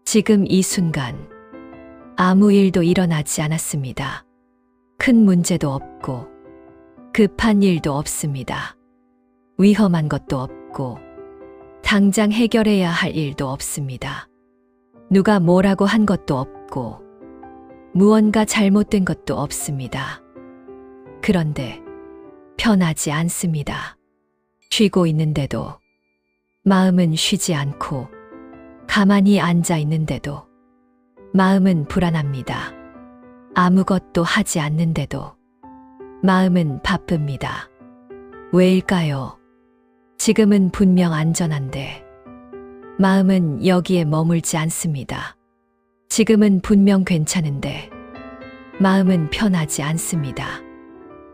지금 이 순간 아무 일도 일어나지 않았습니다. 큰 문제도 없고 급한 일도 없습니다. 위험한 것도 없고 당장 해결해야 할 일도 없습니다. 누가 뭐라고 한 것도 없고 무언가 잘못된 것도 없습니다. 그런데 편하지 않습니다. 쉬고 있는데도 마음은 쉬지 않고 가만히 앉아 있는데도 마음은 불안합니다. 아무것도 하지 않는데도 마음은 바쁩니다. 왜일까요? 지금은 분명 안전한데 마음은 여기에 머물지 않습니다. 지금은 분명 괜찮은데 마음은 편하지 않습니다.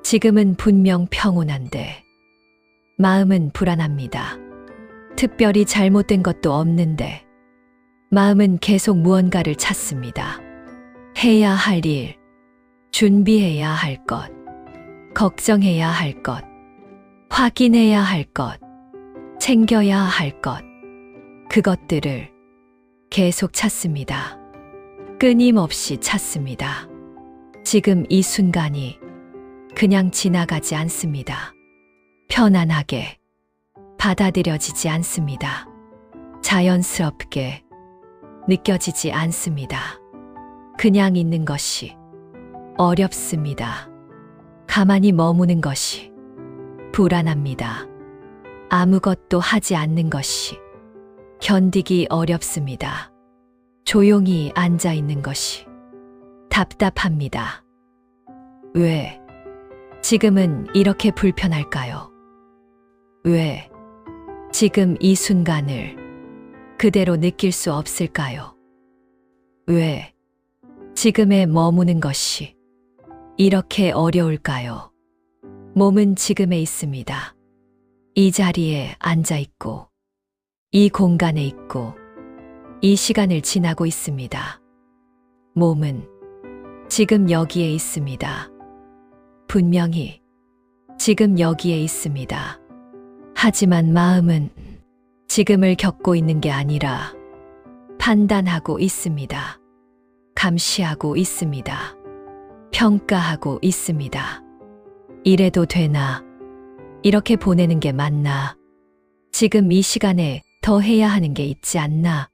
지금은 분명 평온한데 마음은 불안합니다. 특별히 잘못된 것도 없는데 마음은 계속 무언가를 찾습니다. 해야 할 일, 준비해야 할 것, 걱정해야 할 것, 확인해야 할 것, 챙겨야 할 것, 그것들을 계속 찾습니다. 끊임없이 찾습니다. 지금 이 순간이 그냥 지나가지 않습니다. 편안하게 받아들여지지 않습니다. 자연스럽게 느껴지지 않습니다. 그냥 있는 것이 어렵습니다. 가만히 머무는 것이 불안합니다. 아무것도 하지 않는 것이 견디기 어렵습니다. 조용히 앉아 있는 것이 답답합니다. 왜 지금은 이렇게 불편할까요? 왜 지금 이 순간을 그대로 느낄 수 없을까요? 왜 지금에 머무는 것이 이렇게 어려울까요? 몸은 지금에 있습니다. 이 자리에 앉아 있고, 이 공간에 있고, 이 시간을 지나고 있습니다. 몸은 지금 여기에 있습니다. 분명히 지금 여기에 있습니다. 하지만 마음은 지금을 겪고 있는 게 아니라 판단하고 있습니다. 감시하고 있습니다. 평가하고 있습니다. 이래도 되나? 이렇게 보내는 게 맞나? 지금 이 시간에 더 해야 하는 게 있지 않나?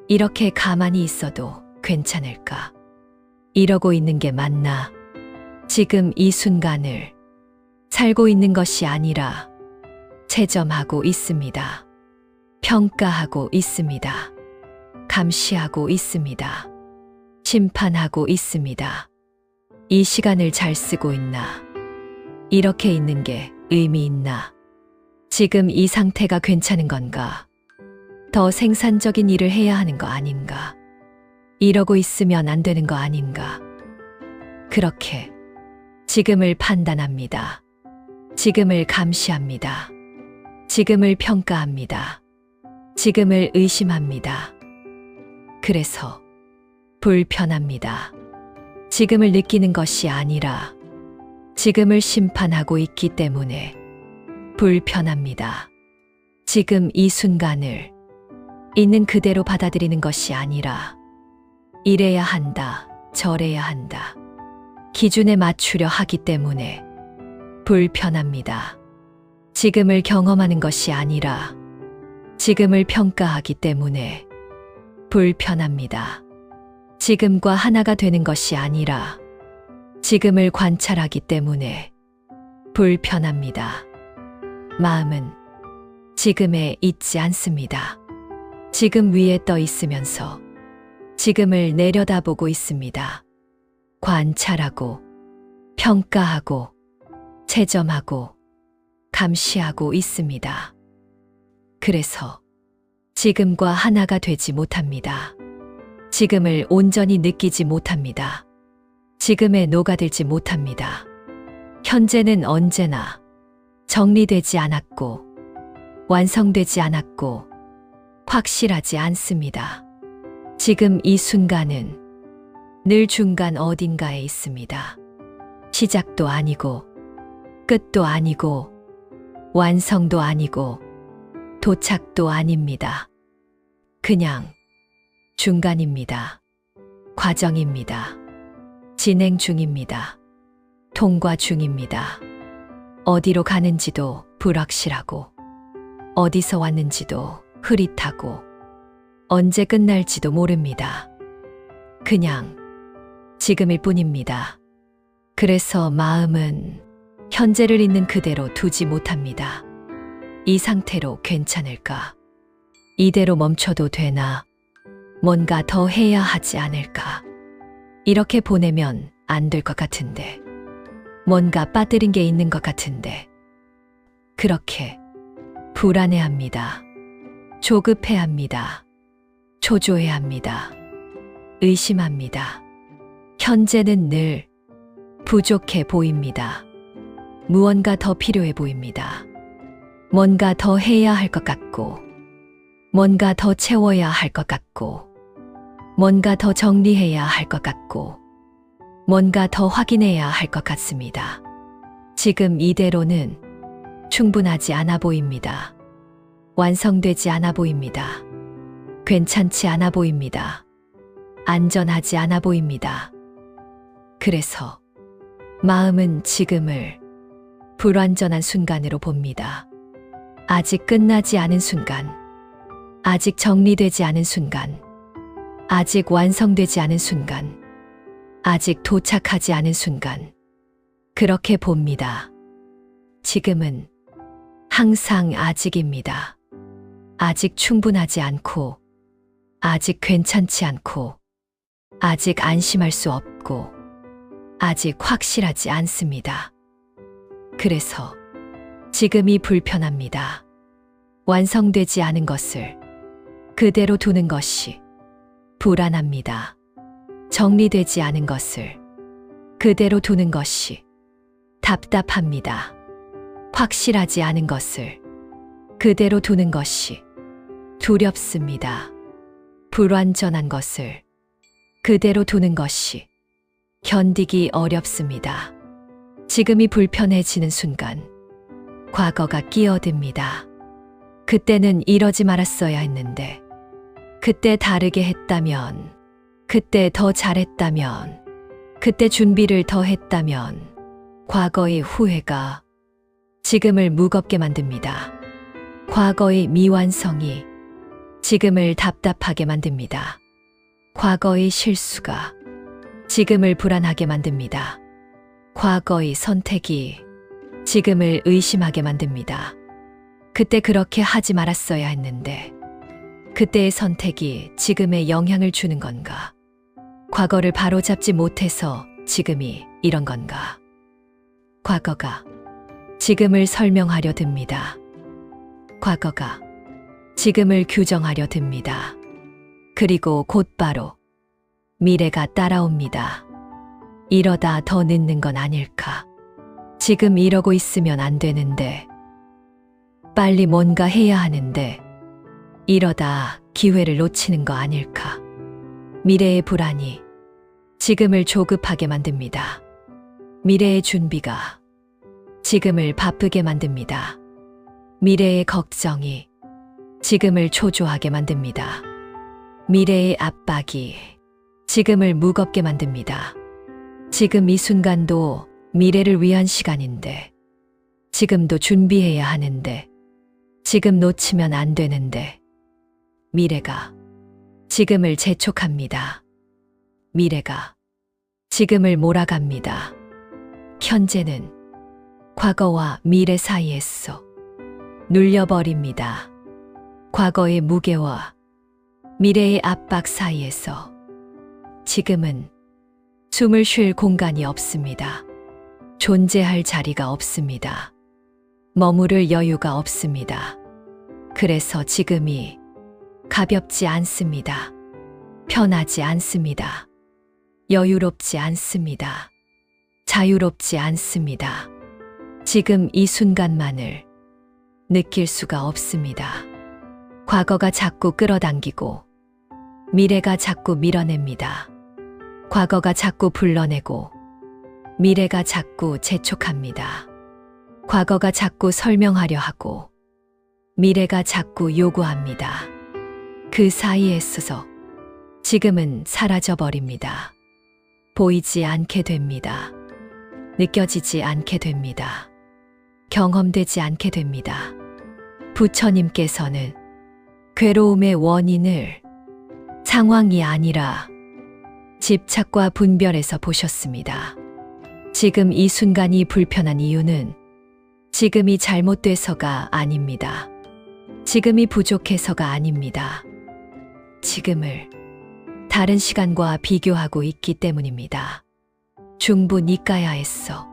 이렇게 가만히 있어도 괜찮을까? 이러고 있는 게 맞나? 지금 이 순간을 살고 있는 것이 아니라 채점하고 있습니다. 평가하고 있습니다. 감시하고 있습니다. 심판하고 있습니다. 이 시간을 잘 쓰고 있나? 이렇게 있는 게 의미 있나? 지금 이 상태가 괜찮은 건가? 더 생산적인 일을 해야 하는 거 아닌가? 이러고 있으면 안 되는 거 아닌가? 그렇게 지금을 판단합니다. 지금을 감시합니다. 지금을 평가합니다. 지금을 의심합니다. 그래서 불편합니다. 지금을 느끼는 것이 아니라 지금을 심판하고 있기 때문에 불편합니다. 지금 이 순간을 있는 그대로 받아들이는 것이 아니라 이래야 한다, 저래야 한다. 기준에 맞추려 하기 때문에 불편합니다. 지금을 경험하는 것이 아니라 지금을 평가하기 때문에 불편합니다. 지금과 하나가 되는 것이 아니라 지금을 관찰하기 때문에 불편합니다. 마음은 지금에 있지 않습니다. 지금 위에 떠 있으면서 지금을 내려다보고 있습니다. 관찰하고 평가하고 채점하고 감시하고 있습니다. 그래서 지금과 하나가 되지 못합니다. 지금을 온전히 느끼지 못합니다. 지금에 녹아들지 못합니다. 현재는 언제나 정리되지 않았고 완성되지 않았고 확실하지 않습니다. 지금 이 순간은 늘 중간 어딘가에 있습니다. 시작도 아니고 끝도 아니고 완성도 아니고 도착도 아닙니다. 그냥 중간입니다. 과정입니다. 진행 중입니다. 통과 중입니다. 어디로 가는지도 불확실하고, 어디서 왔는지도 흐릿하고, 언제 끝날지도 모릅니다. 그냥 지금일 뿐입니다. 그래서 마음은 현재를 있는 그대로 두지 못합니다. 이 상태로 괜찮을까? 이대로 멈춰도 되나? 뭔가 더 해야 하지 않을까? 이렇게 보내면 안 될 것 같은데. 뭔가 빠뜨린 게 있는 것 같은데. 그렇게 불안해합니다. 조급해합니다. 초조해합니다. 의심합니다. 현재는 늘 부족해 보입니다. 무언가 더 필요해 보입니다. 뭔가 더 해야 할 것 같고, 뭔가 더 채워야 할 것 같고, 뭔가 더 정리해야 할 것 같고, 뭔가 더 확인해야 할 것 같습니다. 지금 이대로는 충분하지 않아 보입니다. 완성되지 않아 보입니다. 괜찮지 않아 보입니다. 안전하지 않아 보입니다. 그래서 마음은 지금을 불완전한 순간으로 봅니다. 아직 끝나지 않은 순간, 아직 정리되지 않은 순간, 아직 완성되지 않은 순간, 아직 도착하지 않은 순간, 그렇게 봅니다. 지금은 항상 아직입니다. 아직 충분하지 않고, 아직 괜찮지 않고, 아직 안심할 수 없고, 아직 확실하지 않습니다. 그래서 지금이 불편합니다. 완성되지 않은 것을 그대로 두는 것이 불안합니다. 정리되지 않은 것을 그대로 두는 것이 답답합니다. 확실하지 않은 것을 그대로 두는 것이 두렵습니다. 불완전한 것을 그대로 두는 것이 견디기 어렵습니다. 지금이 불편해지는 순간 과거가 끼어듭니다. 그때는 이러지 말았어야 했는데, 그때 다르게 했다면, 그때 더 잘했다면, 그때 준비를 더 했다면, 과거의 후회가 지금을 무겁게 만듭니다. 과거의 미완성이 지금을 답답하게 만듭니다. 과거의 실수가 지금을 불안하게 만듭니다. 과거의 선택이 지금을 의심하게 만듭니다. 그때 그렇게 하지 말았어야 했는데, 그때의 선택이 지금에 영향을 주는 건가? 과거를 바로잡지 못해서 지금이 이런 건가? 과거가 지금을 설명하려 듭니다. 과거가 지금을 규정하려 듭니다. 그리고 곧바로 미래가 따라옵니다. 이러다 더 늦는 건 아닐까? 지금 이러고 있으면 안 되는데, 빨리 뭔가 해야 하는데, 이러다 기회를 놓치는 거 아닐까? 미래의 불안이 지금을 조급하게 만듭니다. 미래의 준비가 지금을 바쁘게 만듭니다. 미래의 걱정이 지금을 초조하게 만듭니다. 미래의 압박이 지금을 무겁게 만듭니다. 지금 이 순간도 미래를 위한 시간인데, 지금도 준비해야 하는데, 지금 놓치면 안 되는데, 미래가 지금을 재촉합니다. 미래가 지금을 몰아갑니다. 현재는 과거와 미래 사이에서 눌려버립니다. 과거의 무게와 미래의 압박 사이에서 지금은 숨을 쉴 공간이 없습니다. 존재할 자리가 없습니다. 머무를 여유가 없습니다. 그래서 지금이 가볍지 않습니다. 편하지 않습니다. 여유롭지 않습니다. 자유롭지 않습니다. 지금 이 순간만을 느낄 수가 없습니다. 과거가 자꾸 끌어당기고, 미래가 자꾸 밀어냅니다. 과거가 자꾸 불러내고, 미래가 자꾸 재촉합니다. 과거가 자꾸 설명하려 하고, 미래가 자꾸 요구합니다. 그 사이에 있어서 지금은 사라져버립니다. 보이지 않게 됩니다. 느껴지지 않게 됩니다. 경험되지 않게 됩니다. 부처님께서는 괴로움의 원인을 상황이 아니라 집착과 분별에서 보셨습니다. 지금 이 순간이 불편한 이유는 지금이 잘못돼서가 아닙니다. 지금이 부족해서가 아닙니다. 지금을 다른 시간과 비교하고 있기 때문입니다. 중부니까야에서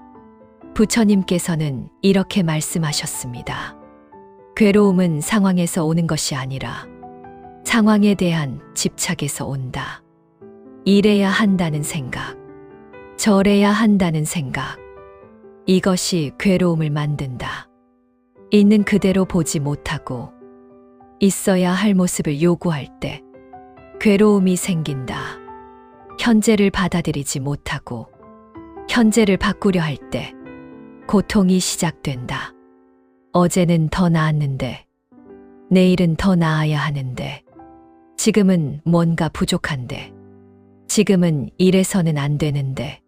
부처님께서는 이렇게 말씀하셨습니다. 괴로움은 상황에서 오는 것이 아니라 상황에 대한 집착에서 온다. 이래야 한다는 생각, 저래야 한다는 생각, 이것이 괴로움을 만든다. 있는 그대로 보지 못하고 있어야 할 모습을 요구할 때 괴로움이 생긴다. 현재를 받아들이지 못하고 현재를 바꾸려 할 때 고통이 시작된다. 어제는 더 나았는데 내일은 더 나아야 하는데 지금은 뭔가 부족한데 지금은 이래서는 안 되는데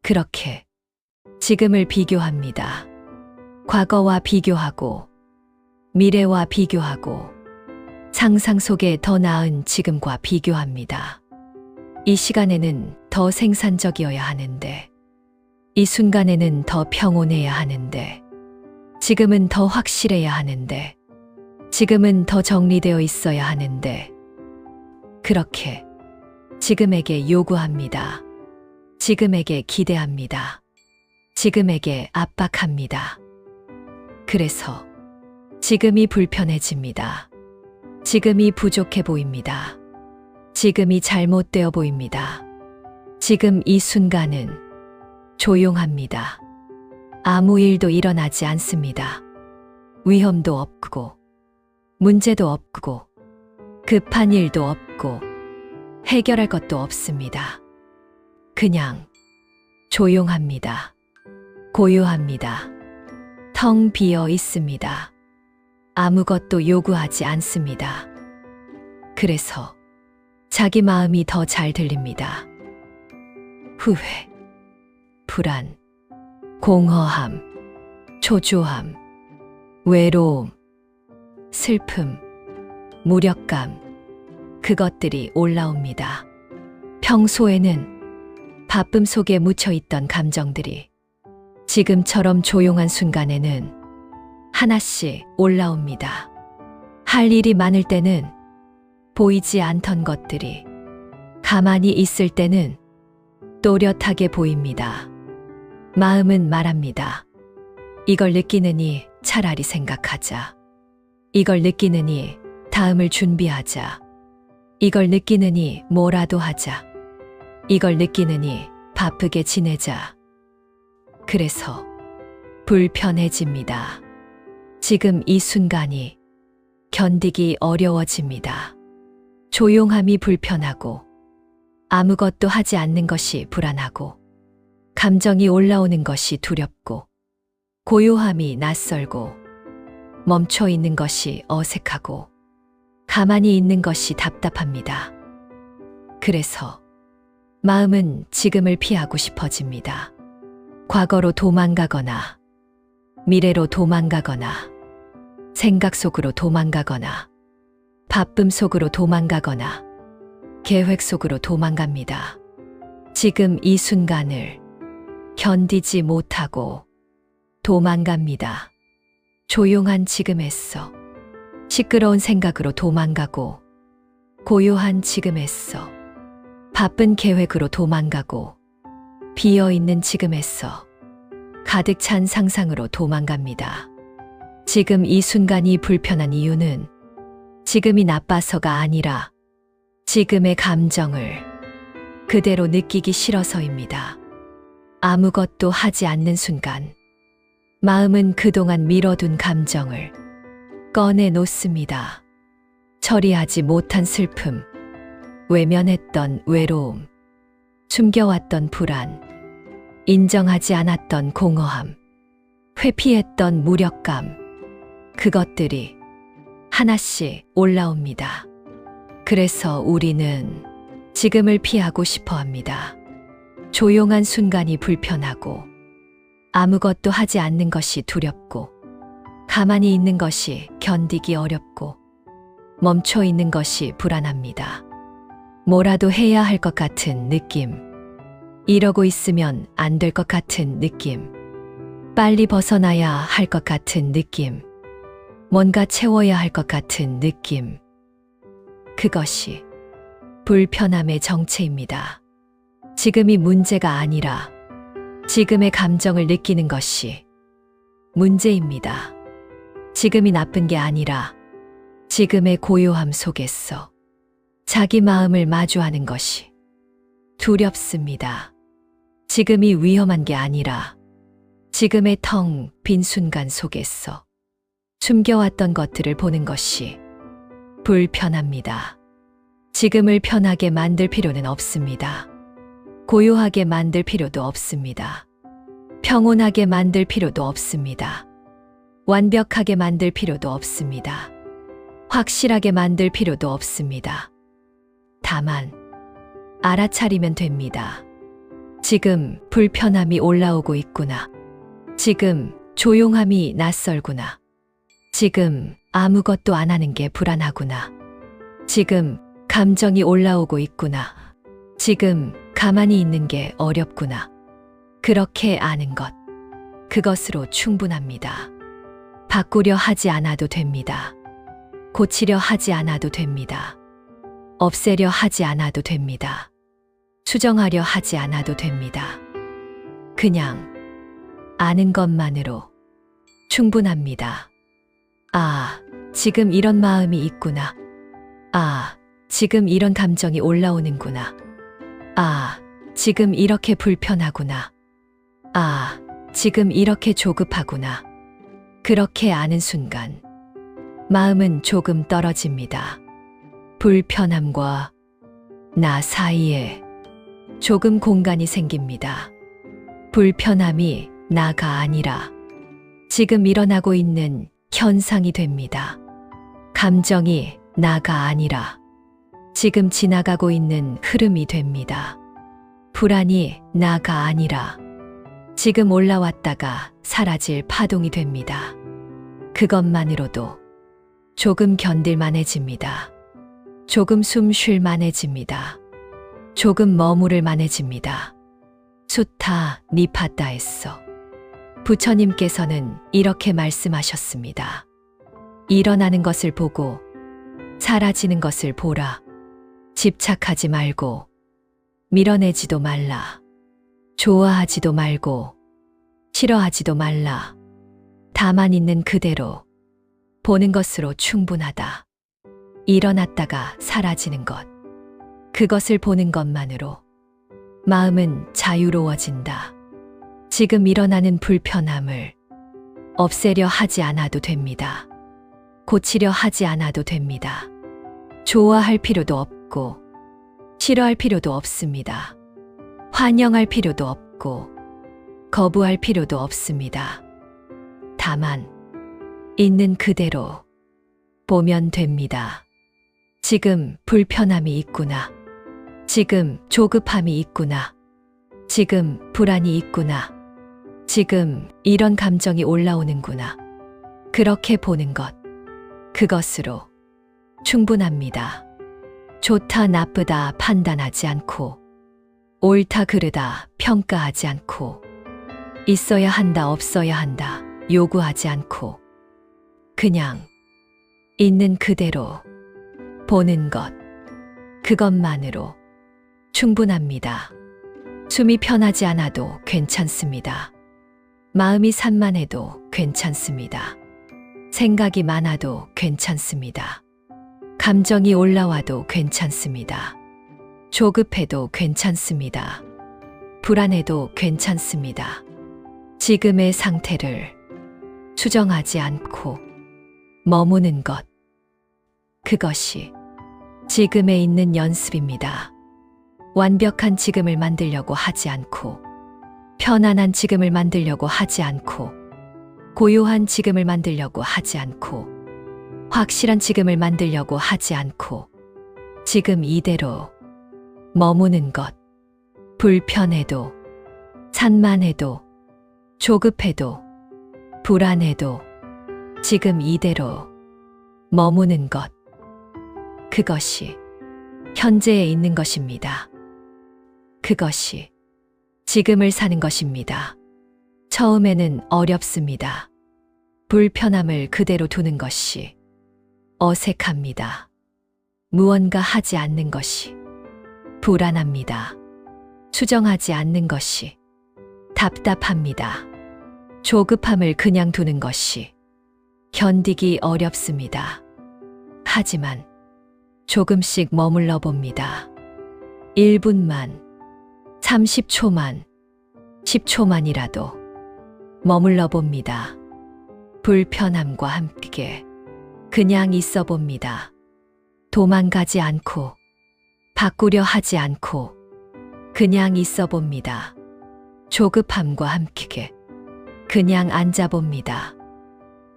그렇게 지금을 비교합니다. 과거와 비교하고 미래와 비교하고 상상 속에 더 나은 지금과 비교합니다. 이 시간에는 더 생산적이어야 하는데 이 순간에는 더 평온해야 하는데 지금은 더 확실해야 하는데 지금은 더 정리되어 있어야 하는데 그렇게 지금에게 요구합니다. 지금에게 기대합니다. 지금에게 압박합니다. 그래서 지금이 불편해집니다. 지금이 부족해 보입니다. 지금이 잘못되어 보입니다. 지금 이 순간은 조용합니다. 아무 일도 일어나지 않습니다. 위험도 없고 문제도 없고 급한 일도 없고 해결할 것도 없습니다. 그냥 조용합니다. 고요합니다. 텅 비어 있습니다. 아무것도 요구하지 않습니다. 그래서 자기 마음이 더 잘 들립니다. 후회, 불안, 공허함, 초조함, 외로움, 슬픔, 무력감, 그것들이 올라옵니다. 평소에는 바쁨 속에 묻혀있던 감정들이 지금처럼 조용한 순간에는 하나씩 올라옵니다. 할 일이 많을 때는 보이지 않던 것들이 가만히 있을 때는 또렷하게 보입니다. 마음은 말합니다. 이걸 느끼느니 차라리 생각하자. 이걸 느끼느니 다음을 준비하자. 이걸 느끼느니 뭐라도 하자. 이걸 느끼느니 바쁘게 지내자. 그래서 불편해집니다. 지금 이 순간이 견디기 어려워집니다. 조용함이 불편하고 아무것도 하지 않는 것이 불안하고 감정이 올라오는 것이 두렵고 고요함이 낯설고 멈춰 있는 것이 어색하고 가만히 있는 것이 답답합니다. 그래서 마음은 지금을 피하고 싶어집니다. 과거로 도망가거나 미래로 도망가거나 생각 속으로 도망가거나 바쁨 속으로 도망가거나 계획 속으로 도망갑니다. 지금 이 순간을 견디지 못하고 도망갑니다. 조용한 지금에서 시끄러운 생각으로 도망가고 고요한 지금에서 바쁜 계획으로 도망가고 비어있는 지금에서 가득 찬 상상으로 도망갑니다. 지금 이 순간이 불편한 이유는 지금이 나빠서가 아니라 지금의 감정을 그대로 느끼기 싫어서입니다. 아무것도 하지 않는 순간 마음은 그동안 미뤄둔 감정을 꺼내 놓습니다. 처리하지 못한 슬픔, 외면했던 외로움, 숨겨왔던 불안, 인정하지 않았던 공허함, 회피했던 무력감, 그것들이 하나씩 올라옵니다. 그래서 우리는 지금을 피하고 싶어 합니다. 조용한 순간이 불편하고 아무것도 하지 않는 것이 두렵고 가만히 있는 것이 견디기 어렵고 멈춰 있는 것이 불안합니다. 뭐라도 해야 할 것 같은 느낌. 이러고 있으면 안 될 것 같은 느낌. 빨리 벗어나야 할 것 같은 느낌. 뭔가 채워야 할 것 같은 느낌. 그것이 불편함의 정체입니다. 지금이 문제가 아니라 지금의 감정을 느끼는 것이 문제입니다. 지금이 나쁜 게 아니라 지금의 고요함 속에서 자기 마음을 마주하는 것이 두렵습니다. 지금이 위험한 게 아니라 지금의 텅 빈 순간 속에서 숨겨왔던 것들을 보는 것이 불편합니다. 지금을 편하게 만들 필요는 없습니다. 고요하게 만들 필요도 없습니다. 평온하게 만들 필요도 없습니다. 완벽하게 만들 필요도 없습니다. 확실하게 만들 필요도 없습니다. 다만 알아차리면 됩니다. 지금 불편함이 올라오고 있구나. 지금 조용함이 낯설구나. 지금 아무것도 안 하는 게 불안하구나. 지금 감정이 올라오고 있구나. 지금 가만히 있는 게 어렵구나. 그렇게 아는 것, 그것으로 충분합니다. 바꾸려 하지 않아도 됩니다. 고치려 하지 않아도 됩니다. 없애려 하지 않아도 됩니다. 수정하려 하지 않아도 됩니다. 그냥 아는 것만으로 충분합니다. 아, 지금 이런 마음이 있구나. 아, 지금 이런 감정이 올라오는구나. 아, 지금 이렇게 불편하구나. 아, 지금 이렇게 조급하구나. 그렇게 아는 순간 마음은 조금 떨어집니다. 불편함과 나 사이에 조금 공간이 생깁니다. 불편함이 나가 아니라 지금 일어나고 있는 현상이 됩니다. 감정이 나가 아니라 지금 지나가고 있는 흐름이 됩니다. 불안이 나가 아니라 지금 올라왔다가 사라질 파동이 됩니다. 그것만으로도 조금 견딜만해집니다. 조금 숨 쉴만해집니다. 조금 머무를 만해집니다. 수타 니파타에서 부처님께서는 이렇게 말씀하셨습니다. 일어나는 것을 보고 사라지는 것을 보라. 집착하지 말고 밀어내지도 말라. 좋아하지도 말고 싫어하지도 말라. 다만 있는 그대로 보는 것으로 충분하다. 일어났다가 사라지는 것, 그것을 보는 것만으로 마음은 자유로워진다. 지금 일어나는 불편함을 없애려 하지 않아도 됩니다. 고치려 하지 않아도 됩니다. 좋아할 필요도 없고 싫어할 필요도 없습니다. 환영할 필요도 없고 거부할 필요도 없습니다. 다만 있는 그대로 보면 됩니다. 지금 불편함이 있구나. 지금 조급함이 있구나. 지금 불안이 있구나. 지금 이런 감정이 올라오는구나. 그렇게 보는 것, 그것으로 충분합니다. 좋다 나쁘다 판단하지 않고 옳다 그르다 평가하지 않고 있어야 한다 없어야 한다 요구하지 않고 그냥 있는 그대로 보는 것, 그것만으로 충분합니다. 숨이 편하지 않아도 괜찮습니다. 마음이 산만해도 괜찮습니다. 생각이 많아도 괜찮습니다. 감정이 올라와도 괜찮습니다. 조급해도 괜찮습니다. 불안해도 괜찮습니다. 지금의 상태를 수정하지 않고 머무는 것, 그것이 지금에 있는 연습입니다. 완벽한 지금을 만들려고 하지 않고 편안한 지금을 만들려고 하지 않고 고요한 지금을 만들려고 하지 않고 확실한 지금을 만들려고 하지 않고 지금 이대로 머무는 것. 불편해도, 산만해도, 조급해도, 불안해도 지금 이대로 머무는 것. 그것이 현재에 있는 것입니다. 그것이 지금을 사는 것입니다. 처음에는 어렵습니다. 불편함을 그대로 두는 것이 어색합니다. 무언가 하지 않는 것이 불안합니다. 수정하지 않는 것이 답답합니다. 조급함을 그냥 두는 것이 견디기 어렵습니다. 하지만 조금씩 머물러 봅니다. 1분만, 30초만, 10초만이라도 머물러 봅니다. 불편함과 함께 그냥 있어 봅니다. 도망가지 않고, 바꾸려 하지 않고, 그냥 있어 봅니다. 조급함과 함께 그냥 앉아 봅니다.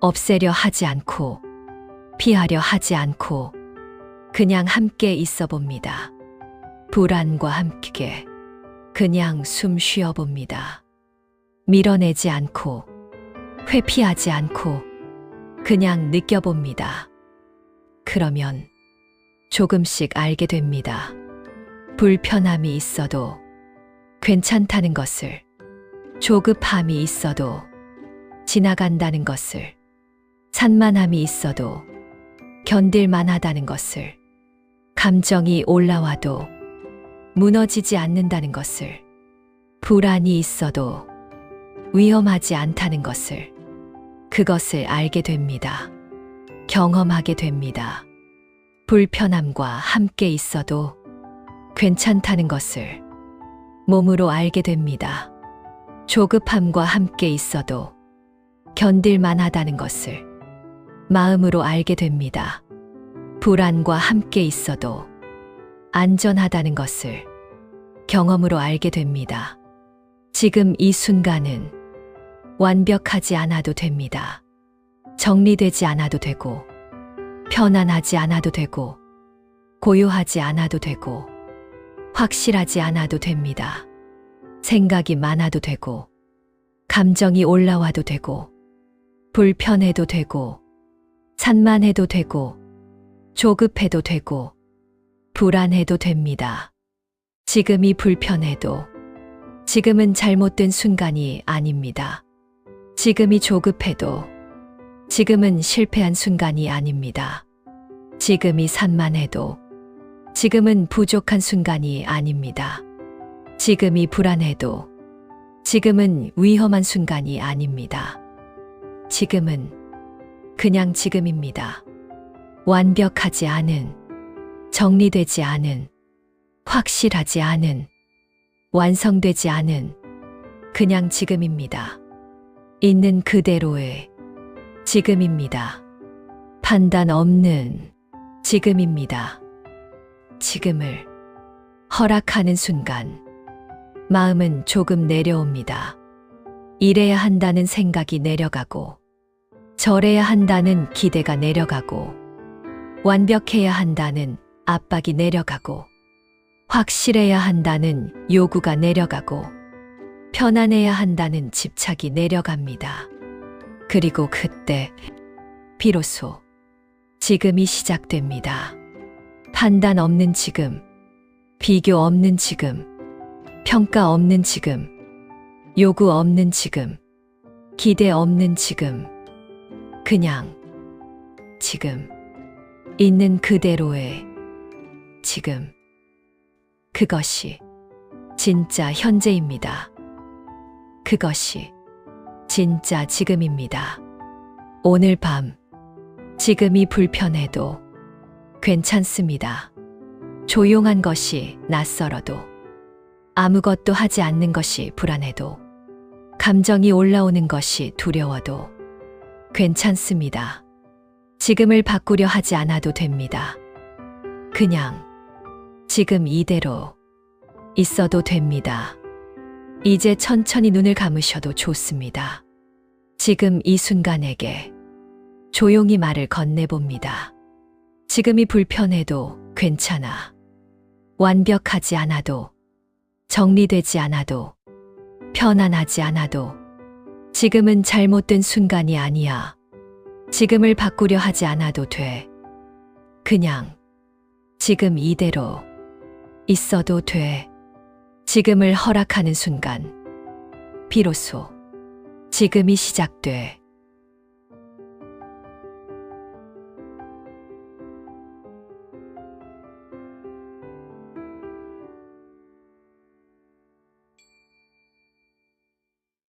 없애려 하지 않고, 피하려 하지 않고, 그냥 함께 있어 봅니다. 불안과 함께 그냥 숨 쉬어 봅니다. 밀어내지 않고, 회피하지 않고, 그냥 느껴봅니다. 그러면 조금씩 알게 됩니다. 불편함이 있어도 괜찮다는 것을, 조급함이 있어도 지나간다는 것을, 산만함이 있어도 견딜만 하다는 것을, 감정이 올라와도 무너지지 않는다는 것을, 불안이 있어도 위험하지 않다는 것을, 그것을 알게 됩니다. 경험하게 됩니다. 불편함과 함께 있어도 괜찮다는 것을 몸으로 알게 됩니다. 조급함과 함께 있어도 견딜만 하다는 것을 마음으로 알게 됩니다. 불안과 함께 있어도 안전하다는 것을 경험으로 알게 됩니다. 지금 이 순간은 완벽하지 않아도 됩니다. 정리되지 않아도 되고, 편안하지 않아도 되고, 고요하지 않아도 되고, 확실하지 않아도 됩니다. 생각이 많아도 되고, 감정이 올라와도 되고, 불편해도 되고, 산만해도 되고, 조급해도 되고, 불안해도 됩니다. 지금이 불편해도 지금은 잘못된 순간이 아닙니다. 지금이 조급해도 지금은 실패한 순간이 아닙니다. 지금이 산만해도 지금은 부족한 순간이 아닙니다. 지금이 불안해도 지금은 위험한 순간이 아닙니다. 지금은 그냥 지금입니다. 완벽하지 않은, 정리되지 않은, 확실하지 않은, 완성되지 않은 그냥 지금입니다. 있는 그대로의 지금입니다. 판단 없는 지금입니다. 지금을 허락하는 순간 마음은 조금 내려옵니다. 이래야 한다는 생각이 내려가고, 저래야 한다는 기대가 내려가고, 완벽해야 한다는 압박이 내려가고, 확실해야 한다는 요구가 내려가고, 편안해야 한다는 집착이 내려갑니다. 그리고 그때 비로소 지금이 시작됩니다. 판단 없는 지금, 비교 없는 지금, 평가 없는 지금, 요구 없는 지금, 기대 없는 지금, 그냥 지금, 있는 그대로의 지금. 그것이 진짜 현재입니다. 그것이 진짜 지금입니다. 오늘 밤, 지금이 불편해도 괜찮습니다. 조용한 것이 낯설어도, 아무것도 하지 않는 것이 불안해도, 감정이 올라오는 것이 두려워도 괜찮습니다. 지금을 바꾸려 하지 않아도 됩니다. 그냥 지금 이대로 있어도 됩니다. 이제 천천히 눈을 감으셔도 좋습니다. 지금 이 순간에게 조용히 말을 건네봅니다. 지금이 불편해도 괜찮아. 완벽하지 않아도, 정리되지 않아도, 편안하지 않아도, 지금은 잘못된 순간이 아니야. 지금을 바꾸려 하지 않아도 돼. 그냥 지금 이대로 있어도 돼. 지금을 허락하는 순간, 비로소 지금이 시작돼.